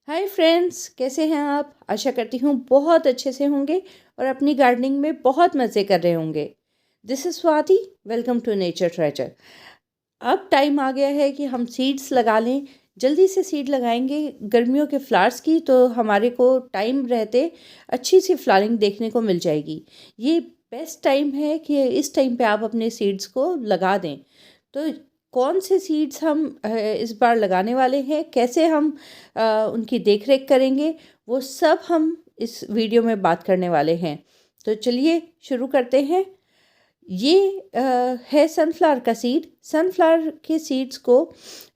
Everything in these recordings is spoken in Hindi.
हाय फ्रेंड्स, कैसे हैं आप? आशा करती हूँ बहुत अच्छे से होंगे और अपनी गार्डनिंग में बहुत मज़े कर रहे होंगे। This is Swati. Welcome to Nature Treasure. अब टाइम आ गया है कि हम सीड्स लगा लें। जल्दी से सीड लगाएंगे गर्मियों के फ्लावर्स की, तो हमारे को टाइम रहते अच्छी सी फ्लावरिंग देखने को मिल जाएगी। ये बेस्ट टाइम है कि इस टाइम पे आप अपने सीड्स को लगा दें। तो कौन से सीड्स हम इस बार लगाने वाले हैं, कैसे हम उनकी देख रेख करेंगे, वो सब हम इस वीडियो में बात करने वाले हैं। तो चलिए शुरू करते हैं। ये है सनफ्लावर का सीड। सनफ्लावर के सीड्स को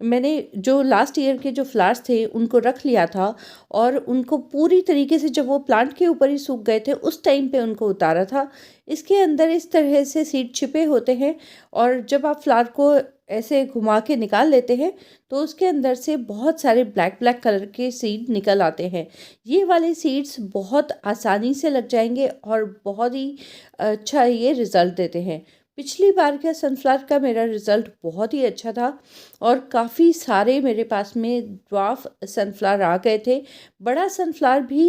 मैंने जो लास्ट ईयर के जो फ्लावर्स थे उनको रख लिया था, और उनको पूरी तरीके से जब वो प्लांट के ऊपर ही सूख गए थे उस टाइम पे उनको उतारा था। इसके अंदर इस तरह से सीड छिपे होते हैं, और जब आप फ्लावर को ऐसे घुमा के निकाल लेते हैं तो उसके अंदर से बहुत सारे ब्लैक ब्लैक कलर के सीड निकल आते हैं। ये वाले सीड्स बहुत आसानी से लग जाएंगे और बहुत ही अच्छा ये रिज़ल्ट देते हैं। पिछली बार का सनफ्लावर का मेरा रिज़ल्ट बहुत ही अच्छा था, और काफ़ी सारे मेरे पास में ड्वार्फ सनफ्लावर आ गए थे। बड़ा सनफ्लावर भी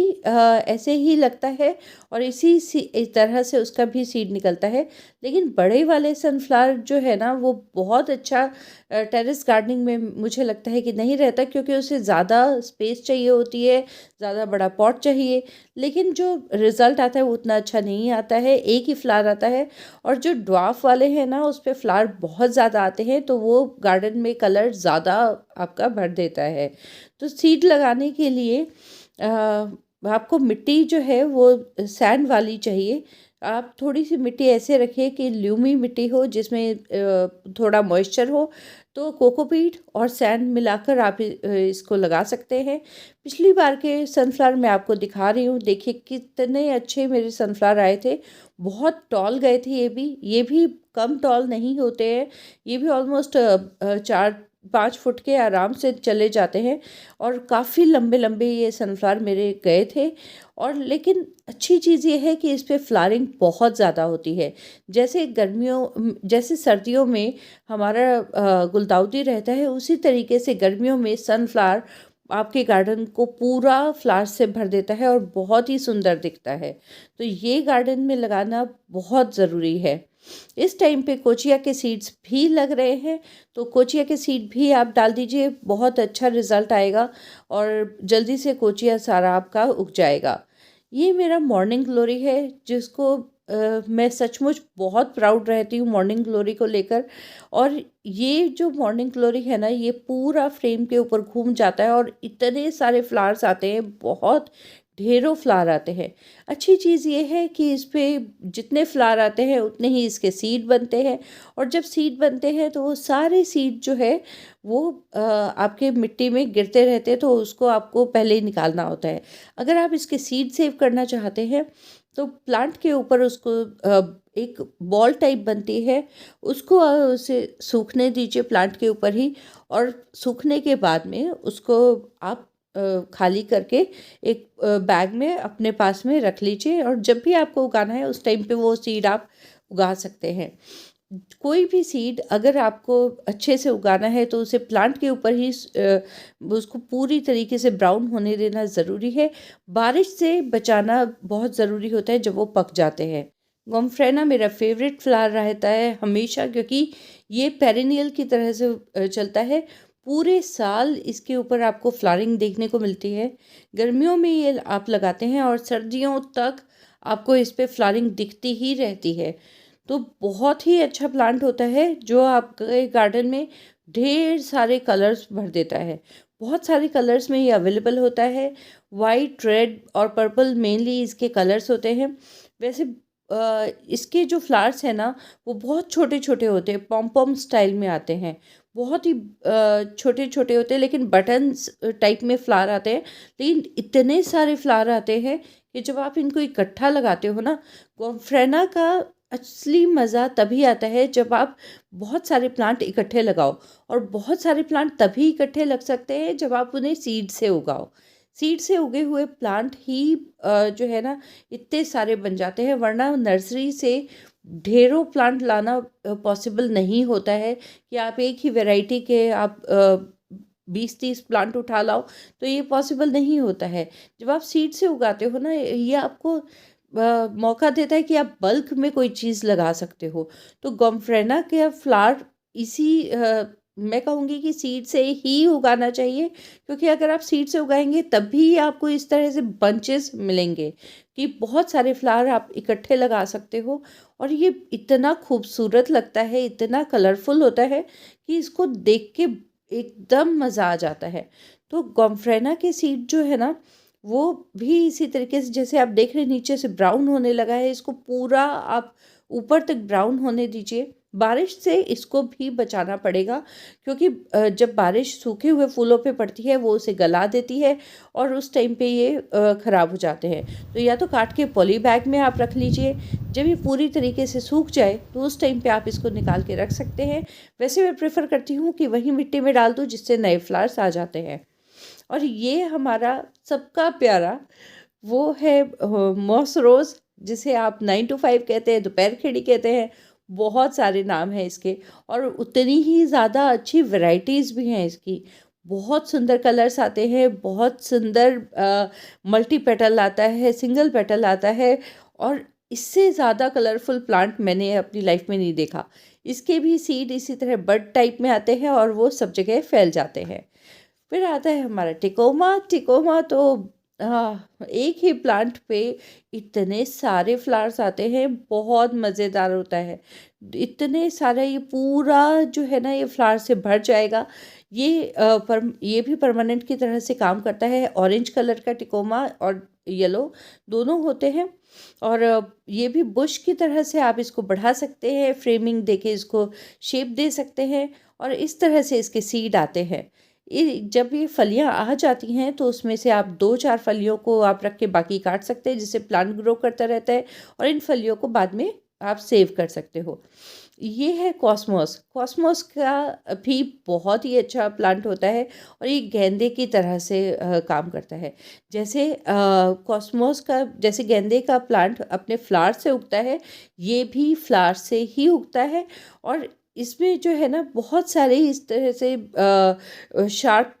ऐसे ही लगता है, और इस तरह से उसका भी सीड निकलता है। लेकिन बड़े वाले सनफ्लावर जो है ना, वो बहुत अच्छा टेरेस गार्डनिंग में मुझे लगता है कि नहीं रहता, क्योंकि उसे ज़्यादा स्पेस चाहिए होती है, ज़्यादा बड़ा पॉट चाहिए। लेकिन जो रिज़ल्ट आता है वो उतना अच्छा नहीं आता है, एक ही फ्लावर आता है। और जो ड्वार्फ वाले हैं ना, उस पे फ्लावर बहुत ज़्यादा आते हैं, तो वो गार्डन में कलर ज़्यादा आपका भर देता है। तो सीड लगाने के लिए आपको मिट्टी जो है वो सैंड वाली चाहिए। आप थोड़ी सी मिट्टी ऐसे रखिए कि ल्यूमी मिट्टी हो, जिसमें थोड़ा मॉइस्चर हो। तो कोकोपीट और सैंड मिलाकर आप इसको लगा सकते हैं। पिछली बार के सनफ्लावर मैं आपको दिखा रही हूँ, देखिए कितने अच्छे मेरे सनफ्लावर आए थे। बहुत टॉल गए थे। ये भी कम टॉल नहीं होते हैं। ये भी ऑलमोस्ट 4-5 फुट के आराम से चले जाते हैं, और काफ़ी लंबे लंबे ये सनफ्लावर मेरे गए थे। और लेकिन अच्छी चीज़ ये है कि इस पे फ्लावरिंग बहुत ज़्यादा होती है। जैसे सर्दियों में हमारा गुलदाउदी रहता है, उसी तरीके से गर्मियों में सनफ्लावर आपके गार्डन को पूरा फ्लावर से भर देता है और बहुत ही सुंदर दिखता है। तो ये गार्डन में लगाना बहुत ज़रूरी है। इस टाइम पे कोचिया के सीड्स भी लग रहे हैं, तो कोचिया के सीड भी आप डाल दीजिए, बहुत अच्छा रिज़ल्ट आएगा और जल्दी से कोचिया सारा आपका उग जाएगा। ये मेरा मॉर्निंग ग्लोरी है, जिसको मैं सचमुच बहुत प्राउड रहती हूँ मॉर्निंग ग्लोरी को लेकर। और ये जो मॉर्निंग ग्लोरी है ना, ये पूरा फ्रेम के ऊपर घूम जाता है और इतने सारे फ्लावर्स आते हैं, बहुत ढेरों फ्लावर आते हैं। अच्छी चीज़ ये है कि इस पे जितने फ्लावर आते हैं उतने ही इसके सीड बनते हैं, और जब सीड बनते हैं तो वो सारे सीड जो है वो आपके मिट्टी में गिरते रहते हैं, तो उसको आपको पहले ही निकालना होता है। अगर आप इसके सीड सेव करना चाहते हैं तो प्लांट के ऊपर उसको एक बॉल टाइप बनती है, उसको उसे सूखने दीजिए प्लांट के ऊपर ही। और सूखने के बाद में उसको आप खाली करके एक बैग में अपने पास में रख लीजिए, और जब भी आपको उगाना है उस टाइम पे वो सीड आप उगा सकते हैं। कोई भी सीड अगर आपको अच्छे से उगाना है तो उसे प्लांट के ऊपर ही उसको पूरी तरीके से ब्राउन होने देना ज़रूरी है। बारिश से बचाना बहुत ज़रूरी होता है जब वो पक जाते हैं। गोम्फ्रेना मेरा फेवरेट फ्लावर रहता है हमेशा, क्योंकि ये पेरेनियल की तरह से चलता है। पूरे साल इसके ऊपर आपको फ्लावरिंग देखने को मिलती है। गर्मियों में ये आप लगाते हैं और सर्दियों तक आपको इस पे फ्लावरिंग दिखती ही रहती है। तो बहुत ही अच्छा प्लांट होता है, जो आपके गार्डन में ढेर सारे कलर्स भर देता है। बहुत सारे कलर्स में ये अवेलेबल होता है। वाइट, रेड और पर्पल मेनली इसके कलर्स होते हैं। वैसे इसके जो फ्लावर्स हैं ना, वो बहुत छोटे छोटे होते हैं, पॉम पॉम स्टाइल में आते हैं। बहुत ही छोटे छोटे होते हैं, लेकिन बटन्स टाइप में फ्लावर आते हैं। लेकिन इतने सारे फ्लावर आते हैं कि जब आप इनको इकट्ठा लगाते हो ना, गोम्फ्रेना का असली मज़ा तभी आता है जब आप बहुत सारे प्लांट इकट्ठे लगाओ। और बहुत सारे प्लांट तभी इकट्ठे लग सकते हैं जब आप उन्हें सीड से उगाओ। सीड से उगे हुए प्लांट ही जो है ना, इतने सारे बन जाते हैं, वरना नर्सरी से ढेरों प्लांट लाना पॉसिबल नहीं होता है कि आप एक ही वैरायटी के आप 20-30 प्लांट उठा लाओ, तो ये पॉसिबल नहीं होता है। जब आप सीड से उगाते हो ना, ये आपको मौका देता है कि आप बल्क में कोई चीज़ लगा सकते हो। तो गॉमफ्रेना के फ्लावर इसी मैं कहूँगी कि सीड से ही उगाना चाहिए, क्योंकि अगर आप सीड से उगाएंगे तभी आपको इस तरह से बंचेस मिलेंगे कि बहुत सारे फ्लावर आप इकट्ठे लगा सकते हो। और ये इतना खूबसूरत लगता है, इतना कलरफुल होता है कि इसको देख के एकदम मज़ा आ जाता है। तो गॉमफ्रेना के सीड जो है ना, वो भी इसी तरीके से, जैसे आप देख रहे हैं नीचे से ब्राउन होने लगा है, इसको पूरा आप ऊपर तक ब्राउन होने दीजिए। बारिश से इसको भी बचाना पड़ेगा, क्योंकि जब बारिश सूखे हुए फूलों पे पड़ती है वो उसे गला देती है और उस टाइम पे ये ख़राब हो जाते हैं। तो या तो काट के पॉली बैग में आप रख लीजिए, जब ये पूरी तरीके से सूख जाए तो उस टाइम पे आप इसको निकाल के रख सकते हैं। वैसे मैं प्रेफर करती हूँ कि वही मिट्टी में डाल दूँ, जिससे नए फ्लावर्स आ जाते हैं। और ये हमारा सबका प्यारा वो है मॉस रोज़, जिसे आप 9 to 5 कहते हैं, दोपहर खिड़ी कहते हैं, बहुत सारे नाम हैं इसके। और उतनी ही ज़्यादा अच्छी वैरायटीज़ भी हैं इसकी। बहुत सुंदर कलर्स आते हैं, बहुत सुंदर मल्टी पेटल आता है, सिंगल पेटल आता है, और इससे ज़्यादा कलरफुल प्लांट मैंने अपनी लाइफ में नहीं देखा। इसके भी सीड इसी तरह बड टाइप में आते हैं और वो सब जगह फैल जाते हैं। फिर आता है हमारा टिकोमा। टिकोमा तो एक ही प्लांट पे इतने सारे फ्लावर्स आते हैं, बहुत मज़ेदार होता है। इतने सारे, ये पूरा जो है ना, ये फ्लावर से भर जाएगा। ये भी परमानेंट की तरह से काम करता है। ऑरेंज कलर का टिकोमा और येलो दोनों होते हैं। और ये भी बुश की तरह से आप इसको बढ़ा सकते हैं, फ्रेमिंग देके इसको शेप दे सकते हैं, और इस तरह से इसके सीड आते हैं। जब ये फलियां आ जाती हैं तो उसमें से आप 2-4 फलियों को आप रख के बाकी काट सकते हैं, जिससे प्लांट ग्रो करता रहता है, और इन फलियों को बाद में आप सेव कर सकते हो। ये है कॉस्मोस। कॉस्मोस का भी बहुत ही अच्छा प्लांट होता है, और ये गेंदे की तरह से काम करता है। जैसे कॉस्मोस का, जैसे गेंदे का प्लांट अपने फ्लावर से उगता है, ये भी फ्लावर से ही उगता है। और इसमें जो है ना, बहुत सारे इस तरह से शार्प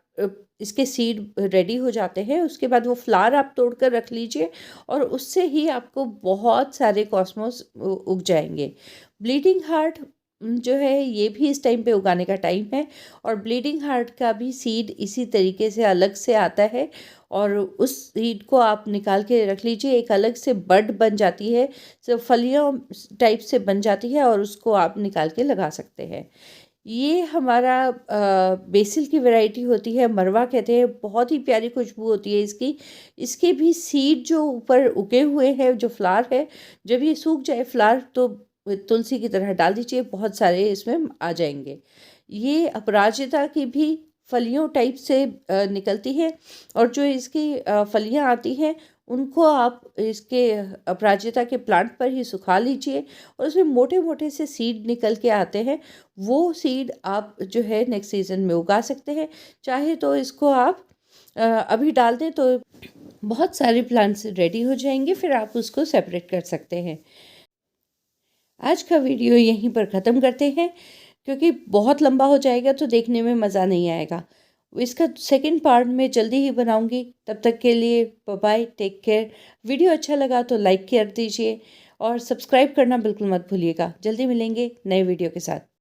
इसके सीड रेडी हो जाते हैं। उसके बाद वो फ्लावर आप तोड़ कर रख लीजिए, और उससे ही आपको बहुत सारे कॉस्मोस उग जाएंगे। ब्लीडिंग हार्ट जो है, ये भी इस टाइम पे उगाने का टाइम है, और ब्लीडिंग हार्ट का भी सीड इसी तरीके से अलग से आता है, और उस सीड को आप निकाल के रख लीजिए। एक अलग से बड बन जाती है, तो फलियों टाइप से बन जाती है, और उसको आप निकाल के लगा सकते हैं। ये हमारा बेसिल की वैरायटी होती है, मरवा कहते हैं। बहुत ही प्यारी खुशबू होती है इसकी। इसके भी सीड जो ऊपर उगे हुए हैं, जो फ्लावर है, जब ये सूख जाए फ्लावर, तो तुलसी की तरह डाल दीजिए, बहुत सारे इसमें आ जाएंगे। ये अपराजिता की भी फलियों टाइप से निकलती है, और जो इसकी फलियां आती हैं, उनको आप इसके अपराजिता के प्लांट पर ही सुखा लीजिए, और उसमें मोटे मोटे से सीड निकल के आते हैं। वो सीड आप जो है नेक्स्ट सीज़न में उगा सकते हैं। चाहे तो इसको आप अभी डाल दें तो बहुत सारे प्लांट्स रेडी हो जाएंगे, फिर आप उसको सेपरेट कर सकते हैं। आज का वीडियो यहीं पर ख़त्म करते हैं, क्योंकि बहुत लंबा हो जाएगा तो देखने में मज़ा नहीं आएगा। इसका सेकंड पार्ट मैं जल्दी ही बनाऊंगी। तब तक के लिए bye bye, take care. Video अच्छा लगा तो लाइक कर दीजिए, और सब्सक्राइब करना बिल्कुल मत भूलिएगा। जल्दी मिलेंगे नए वीडियो के साथ।